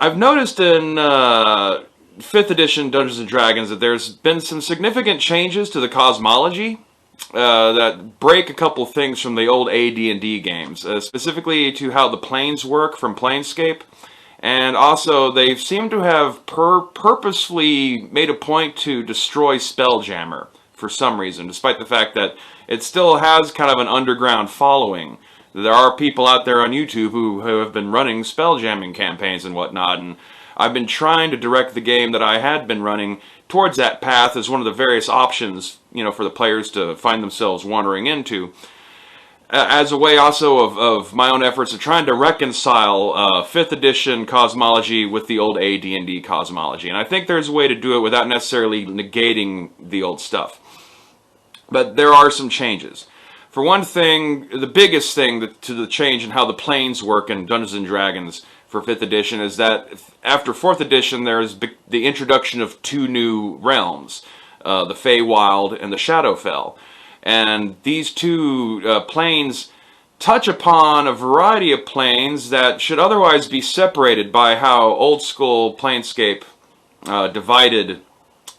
I've noticed in 5th edition Dungeons & Dragons that there's been some significant changes to the cosmology that break a couple things from the old AD&D games, specifically to how the planes work from Planescape. And also, they seem to have purposefully made a point to destroy Spelljammer for some reason, despite the fact that it still has kind of an underground following. There are people out there on YouTube who have been running spelljamming campaigns and whatnot, and I've been trying to direct the game that I had been running towards that path as one of the various options, for the players to find themselves wandering into. As a way also of my own efforts of trying to reconcile 5th edition cosmology with the old AD&D cosmology. And I think there's a way to do it without necessarily negating the old stuff. But there are some changes. For one thing, the biggest thing to the change in how the planes work in Dungeons & Dragons for 5th edition is that after 4th edition there's the introduction of 2 new realms, the Feywild and the Shadowfell. And these 2 planes touch upon a variety of planes that should otherwise be separated by how old school Planescape divided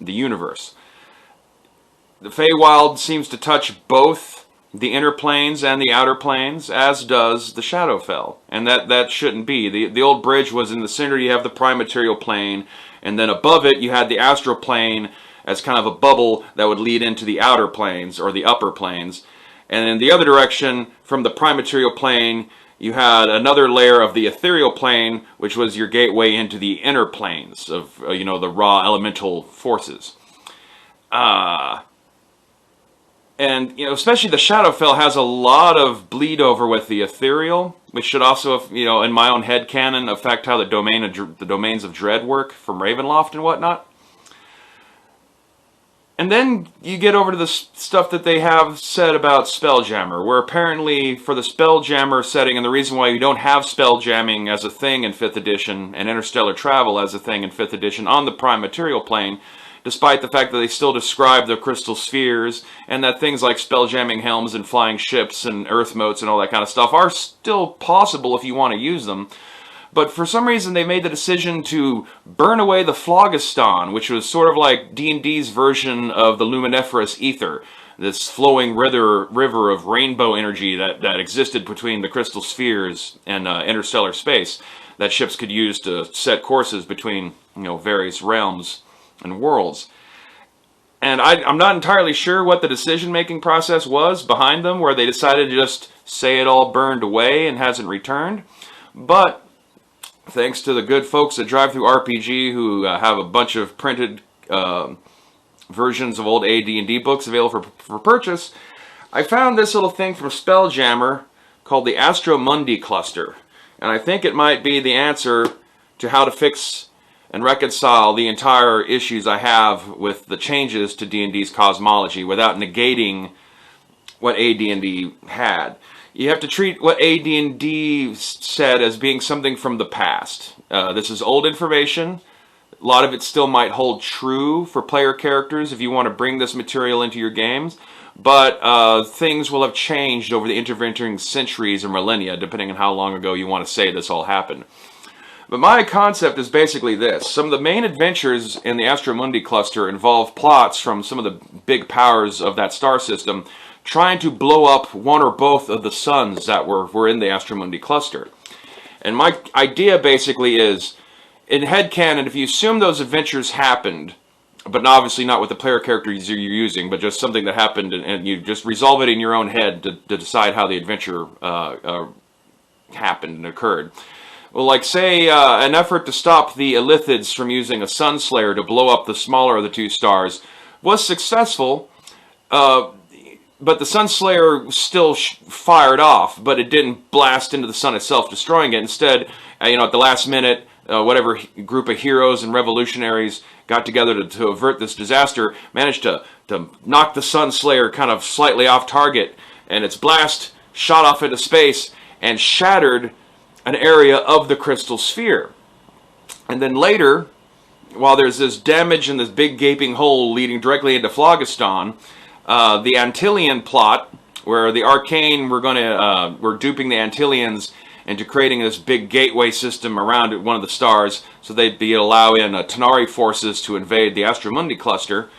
the universe. The Feywild seems to touch both the inner planes and the outer planes, as does the Shadowfell. And that shouldn't be. The old bridge was in the center, you have the prime material plane, and then above it you had the astral plane as kind of a bubble that would lead into the outer planes, or the upper planes. And in the other direction, from the prime material plane, you had another layer of the ethereal plane, which was your gateway into the inner planes of, the raw elemental forces. And, especially the Shadowfell has a lot of bleed over with the ethereal, which should also, in my own headcanon, affect how the domains of dread work from Ravenloft and whatnot. And then you get over to the stuff that they have said about Spelljammer, where apparently for the Spelljammer setting, and the reason why you don't have Spelljamming as a thing in 5th edition, and interstellar travel as a thing in 5th edition on the prime material plane, despite the fact that they still describe the crystal spheres, and that things like spelljamming helms and flying ships and earth motes and all that kind of stuff are still possible if you want to use them. But for some reason they made the decision to burn away the phlogiston, which was sort of like D&D's version of the luminiferous ether, this flowing river of rainbow energy that existed between the crystal spheres and interstellar space that ships could use to set courses between various realms and worlds. And I'm not entirely sure what the decision-making process was behind them, where they decided to just say it all burned away and hasn't returned. But thanks to the good folks at Drive Through RPG, who have a bunch of printed versions of old AD&D books available for purchase, I found this little thing from Spelljammer called the Astromundi cluster. And I think it might be the answer to how to fix and reconcile the entire issues I have with the changes to D&D's cosmology without negating what AD&D had. You have to treat what AD&D said as being something from the past. This is old information. A lot of it still might hold true for player characters if you want to bring this material into your games, but things will have changed over the intervening centuries or millennia, depending on how long ago you want to say this all happened. But my concept is basically this. Some of the main adventures in the Astromundi cluster involve plots from some of the big powers of that star system trying to blow up one or both of the suns that were in the Astromundi cluster. And my idea basically is, in headcanon, if you assume those adventures happened, but obviously not with the player characters you're using, but just something that happened, and you just resolve it in your own head to decide how the adventure happened and occurred. Well, like say an effort to stop the Illithids from using a Sunslayer to blow up the smaller of the 2 stars was successful, but the Sunslayer still fired off, but it didn't blast into the sun itself, destroying it. Instead, at the last minute, whatever group of heroes and revolutionaries got together to avert this disaster managed to knock the Sunslayer kind of slightly off target, and its blast shot off into space and shattered an area of the crystal sphere. And then later, while there's this damage and this big gaping hole leading directly into Phlogiston, the Antillean plot, where the Arcane we're duping the Antillians into creating this big gateway system around one of the stars, so they'd be allow in Tanari forces to invade the Astromundi cluster.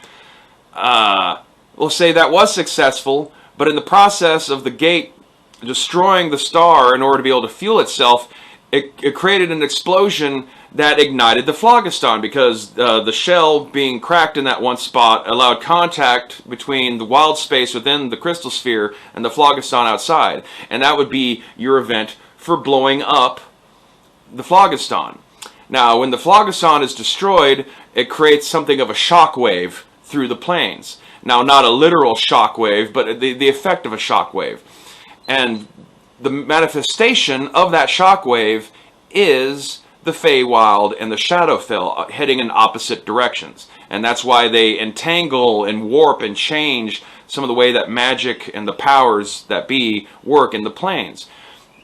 We'll say that was successful, but in the process of the gate destroying the star in order to be able to fuel itself, it created an explosion that ignited the phlogiston, because the shell being cracked in that one spot allowed contact between the wild space within the crystal sphere and the phlogiston outside. And that would be your event for blowing up the phlogiston. Now, when the phlogiston is destroyed, it creates something of a shock wave through the planes. Now, not a literal shock wave, but the effect of a shock wave. And the manifestation of that shock wave is the Feywild and the Shadowfell heading in opposite directions. And that's why they entangle and warp and change some of the way that magic and the powers that be work in the planes.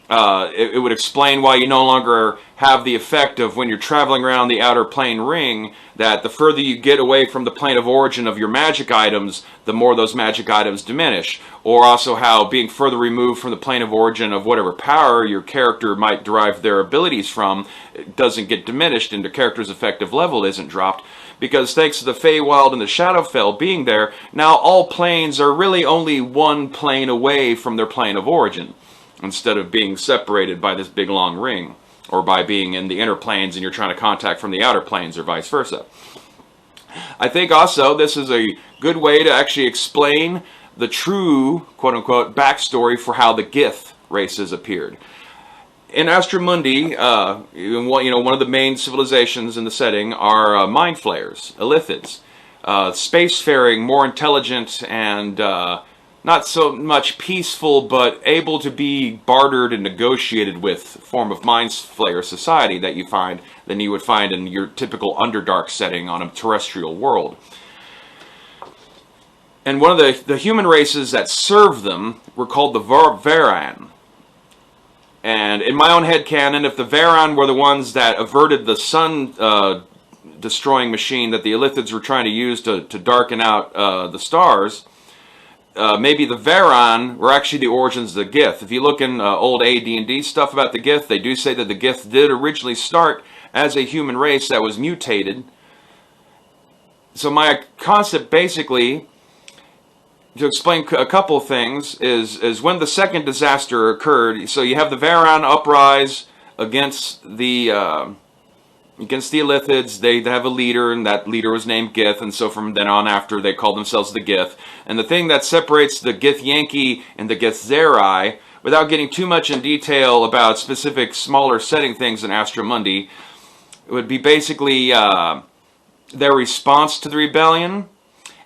It would explain why you no longer have the effect of, when you're traveling around the outer plane ring, that the further you get away from the plane of origin of your magic items, the more those magic items diminish. Or also how being further removed from the plane of origin of whatever power your character might derive their abilities from, it doesn't get diminished and the character's effective level isn't dropped. Because thanks to the Feywild and the Shadowfell being there, now all planes are really only one plane away from their plane of origin, instead of being separated by this big long ring, or by being in the inner planes and you're trying to contact from the outer planes, or vice versa. I think also this is a good way to actually explain the true, quote-unquote, backstory for how the Gith races appeared. In Astromundi, one of the main civilizations in the setting are mind flayers, Illithids, spacefaring, more intelligent, and not so much peaceful, but able to be bartered and negotiated with form of mind flayer society that you would find in your typical Underdark setting on a terrestrial world. And one of the human races that served them were called the Varan. And in my own headcanon, if the Varan were the ones that averted the sun destroying machine that the Illithids were trying to use to darken out the stars, maybe the Varan were actually the origins of the Gith. If you look in old AD&D stuff about the Gith, they do say that the Gith did originally start as a human race that was mutated. So my concept, basically, to explain a couple of things, is when the second disaster occurred, so you have the Varan uprise against the Illithids. They have a leader, and that leader was named Gith, and so from then on after they called themselves the Gith. And the thing that separates the Githyanki and the Githzerai, without getting too much in detail about specific smaller setting things in Astromundi, it would be basically their response to the rebellion.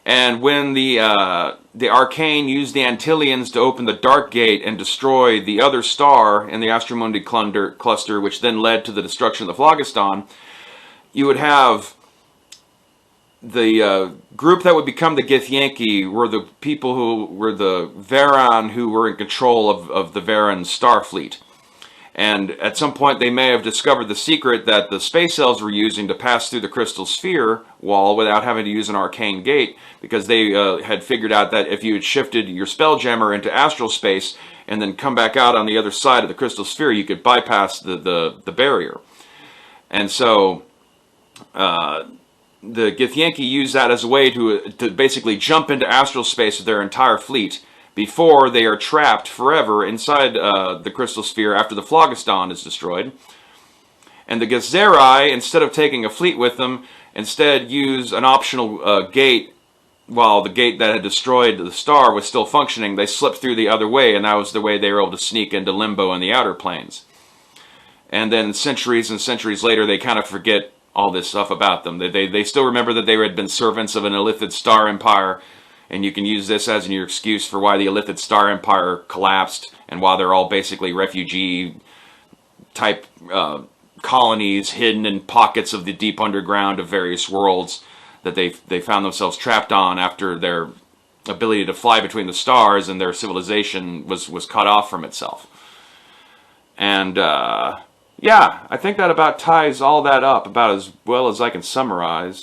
And when the Arcane used the Antillians to open the Dark Gate and destroy the other star in the Astromundi cluster, which then led to the destruction of the Phlogiston, you would have the group that would become the Githyanki were the people who were the Varan, who were in control of the Varan Starfleet. And at some point they may have discovered the secret that the space elves were using to pass through the crystal sphere wall without having to use an arcane gate, because they had figured out that if you had shifted your Spelljammer into astral space and then come back out on the other side of the crystal sphere, you could bypass the barrier. And so the Githyanki used that as a way to basically jump into astral space with their entire fleet before they are trapped forever inside the crystal sphere after the Phlogiston is destroyed. And the Githzerai, instead of taking a fleet with them, instead use an optional gate. While the gate that had destroyed the star was still functioning, they slipped through the other way, and that was the way they were able to sneak into limbo in the outer planes. And then centuries and centuries later, they kind of forget all this stuff about them. They still remember that they had been servants of an Illithid star empire, and you can use this as your excuse for why the Illithid star empire collapsed, and why they're all basically refugee-type colonies hidden in pockets of the deep underground of various worlds that they found themselves trapped on after their ability to fly between the stars and their civilization was cut off from itself. And yeah, I think that about ties all that up about as well as I can summarize.